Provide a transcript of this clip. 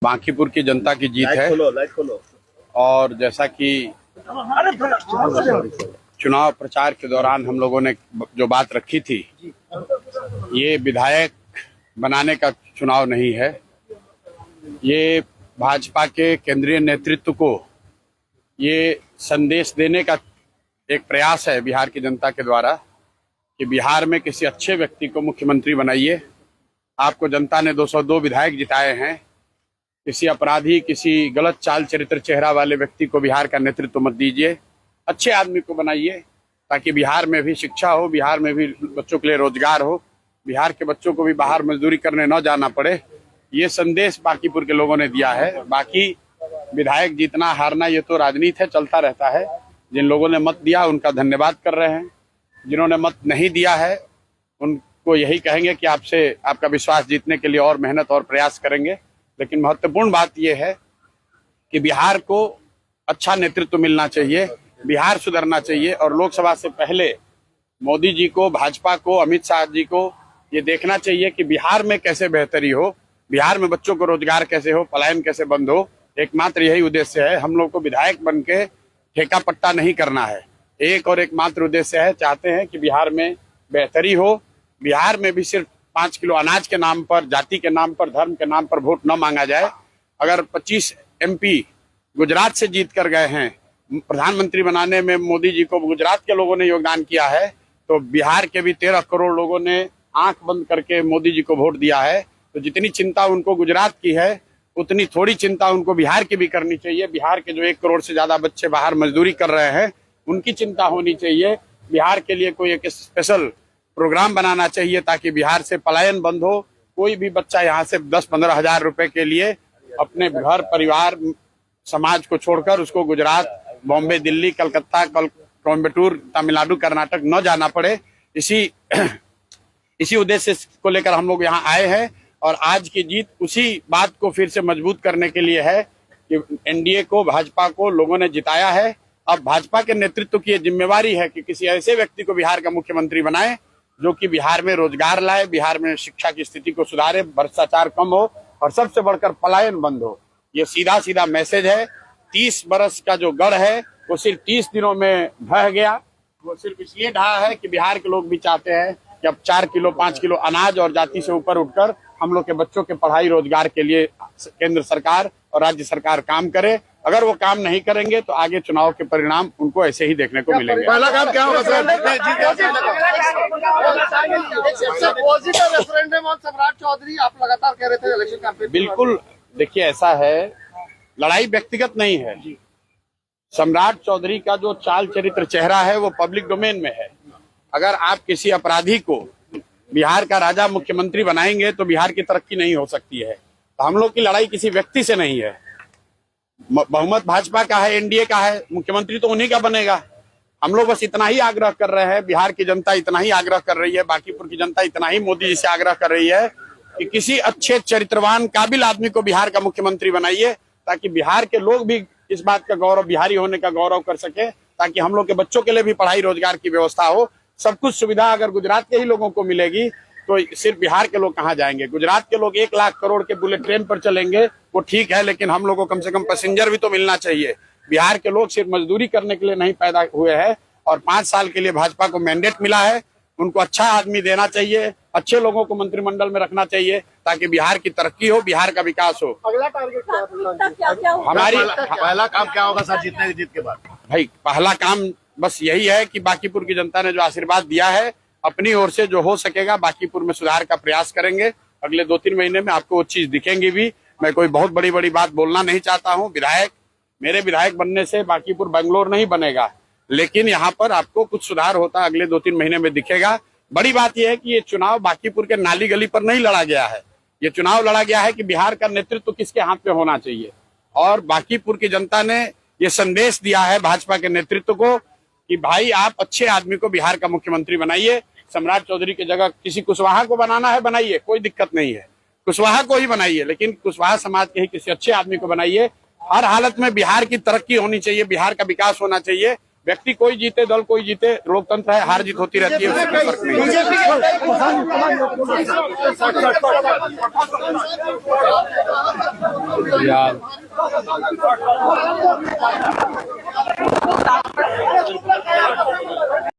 बांकीपुर की जनता की जीत है। लाइट खोलो। और जैसा कि चुनाव प्रचार के दौरान हम लोगों ने जो बात रखी थी, ये विधायक बनाने का चुनाव नहीं है। ये भाजपा के केंद्रीय नेतृत्व को ये संदेश देने का एक प्रयास है बिहार की जनता के द्वारा कि बिहार में किसी अच्छे व्यक्ति को मुख्यमंत्री बनाइए। आपको जनता ने 202 विधायक जिताए हैं। किसी अपराधी, किसी गलत चाल चरित्र चेहरा वाले व्यक्ति को बिहार का नेतृत्व मत दीजिए। अच्छे आदमी को बनाइए ताकि बिहार में भी शिक्षा हो, बिहार में भी बच्चों के लिए रोजगार हो, बिहार के बच्चों को भी बाहर मजदूरी करने न जाना पड़े। ये संदेश बांकीपुर के लोगों ने दिया है। बाकी विधायक जीतना हारना ये तो राजनीति है, चलता रहता है। जिन लोगों ने मत दिया उनका धन्यवाद कर रहे हैं। जिन्होंने मत नहीं दिया है उनको यही कहेंगे कि आपसे आपका विश्वास जीतने के लिए और मेहनत और प्रयास करेंगे। लेकिन महत्वपूर्ण बात यह है कि बिहार को अच्छा नेतृत्व मिलना चाहिए, बिहार सुधरना चाहिए। और लोकसभा से पहले मोदी जी को, भाजपा को, अमित शाह जी को ये देखना चाहिए कि बिहार में कैसे बेहतरी हो, बिहार में बच्चों को रोजगार कैसे हो, पलायन कैसे बंद हो। एकमात्र यही उद्देश्य है। हम लोग को विधायक बन के ठेका पट्टा नहीं करना है। एक और एकमात्र उद्देश्य है, चाहते हैं कि बिहार में बेहतरी हो। बिहार में भी सिर्फ 5 किलो अनाज के नाम पर, जाति के नाम पर, धर्म के नाम पर वोट न मांगा जाए। अगर 25 MP गुजरात से जीत कर गए हैं, प्रधानमंत्री बनाने में मोदी जी को गुजरात के लोगों ने योगदान किया है, तो बिहार के भी 13 करोड़ लोगों ने आंख बंद करके मोदी जी को वोट दिया है। तो जितनी चिंता उनको गुजरात की है, उतनी थोड़ी चिंता उनको बिहार की भी करनी चाहिए। बिहार के जो 1 करोड़ से ज्यादा बच्चे बाहर मजदूरी कर रहे हैं, उनकी चिंता होनी चाहिए। बिहार के लिए कोई एक स्पेशल प्रोग्राम बनाना चाहिए ताकि बिहार से पलायन बंद हो। कोई भी बच्चा यहाँ से 10-15 हजार रुपए के लिए अपने घर, परिवार, समाज को छोड़कर उसको गुजरात, बॉम्बे, दिल्ली, कलकत्ता, कोयम्बटूर, तमिलनाडु, कर्नाटक न जाना पड़े। इसी उद्देश्य को लेकर हम लोग यहाँ आए हैं। और आज की जीत उसी बात को फिर से मजबूत करने के लिए है कि NDA को, भाजपा को लोगों ने जिताया है। अब भाजपा के नेतृत्व की जिम्मेवारी है कि किसी ऐसे व्यक्ति को बिहार का मुख्यमंत्री बनाए जो कि बिहार में रोजगार लाए, बिहार में शिक्षा की स्थिति को सुधारे, भ्रष्टाचार कम हो और सबसे बढ़कर पलायन बंद हो। ये सीधा सीधा मैसेज है। 30 बरस का जो गढ़ है वो सिर्फ 30 दिनों में ढह गया। वो सिर्फ इसलिए ढहा है कि बिहार के लोग भी चाहते हैं कि अब 4 किलो 5 किलो अनाज और जाति से ऊपर उठकर हम लोग के बच्चों के पढ़ाई रोजगार के लिए केंद्र सरकार और राज्य सरकार काम करे। अगर वो काम नहीं करेंगे तो आगे चुनाव के परिणाम उनको ऐसे ही देखने को मिलेंगे। पहला काम क्या होगा सर? सम्राट चौधरी, आप लगातार कह रहे थे इलेक्शन कैंपेन। बिल्कुल, देखिए ऐसा है, लड़ाई व्यक्तिगत नहीं है। सम्राट चौधरी का जो चाल चरित्र चेहरा है वो पब्लिक डोमेन में है। अगर आप किसी अपराधी को बिहार का राजा मुख्यमंत्री बनाएंगे तो बिहार की तरक्की नहीं हो सकती है। तो हम लोग की लड़ाई किसी व्यक्ति से नहीं है। बहुमत भाजपा का है, NDA का है, मुख्यमंत्री तो उन्हीं का बनेगा। हम लोग बस इतना ही आग्रह कर रहे हैं, बिहार की जनता इतना ही आग्रह कर रही है, बांकीपुर की जनता इतना ही मोदी जी से आग्रह कर रही है कि किसी अच्छे चरित्रवान काबिल आदमी को बिहार का मुख्यमंत्री बनाइए ताकि बिहार के लोग भी इस बात का गौरव, बिहारी होने का गौरव कर सके, ताकि हम लोग के बच्चों के लिए भी पढ़ाई रोजगार की व्यवस्था हो। सब कुछ सुविधा अगर गुजरात के ही लोगों को मिलेगी तो सिर्फ बिहार के लोग कहाँ जाएंगे? गुजरात के लोग 1 लाख करोड़ के बुलेट ट्रेन पर चलेंगे, वो ठीक है, लेकिन हम लोगों को कम से कम पैसेंजर भी तो मिलना चाहिए। बिहार के लोग सिर्फ मजदूरी करने के लिए नहीं पैदा हुए हैं और 5 साल के लिए भाजपा को मैंडेट मिला है। उनको अच्छा आदमी देना चाहिए, अच्छे लोगों को मंत्रिमंडल में रखना चाहिए ताकि बिहार की तरक्की हो, बिहार का विकास हो। अगला टारगेट क्या? हमारी पहला काम क्या होगा सर जीतने की जीत के बाद? भाई पहला काम बस यही है कि बांकीपुर की जनता ने जो आशीर्वाद दिया है, अपनी ओर से जो हो सकेगा बांकीपुर में सुधार का प्रयास करेंगे। अगले 2-3 महीने में आपको वो चीज दिखेंगी भी। मैं कोई बहुत बड़ी बात बोलना नहीं चाहता हूँ। मेरे विधायक बनने से बांकीपुर बेंगलोर नहीं बनेगा, लेकिन यहाँ पर आपको कुछ सुधार होता अगले 2-3 महीने में दिखेगा। बड़ी बात यह है कि ये चुनाव बांकीपुर के नाली गली पर नहीं लड़ा गया है। ये चुनाव लड़ा गया है कि बिहार का नेतृत्व किसके हाथ में होना चाहिए। और बांकीपुर की जनता ने ये संदेश दिया है भाजपा के नेतृत्व को कि भाई आप अच्छे आदमी को बिहार का मुख्यमंत्री बनाइए। सम्राट चौधरी की जगह किसी कुशवाहा को बनाना है, बनाइए, कोई दिक्कत नहीं है, कुशवाहा को ही बनाइए, लेकिन कुशवाहा समाज के ही किसी अच्छे आदमी को बनाइए। हर हालत में बिहार की तरक्की होनी चाहिए, बिहार का विकास होना चाहिए। व्यक्ति कोई जीते, दल कोई जीते, लोकतंत्र है, हार जीत होती रहती है, उससे कोई फर्क नहीं है। यार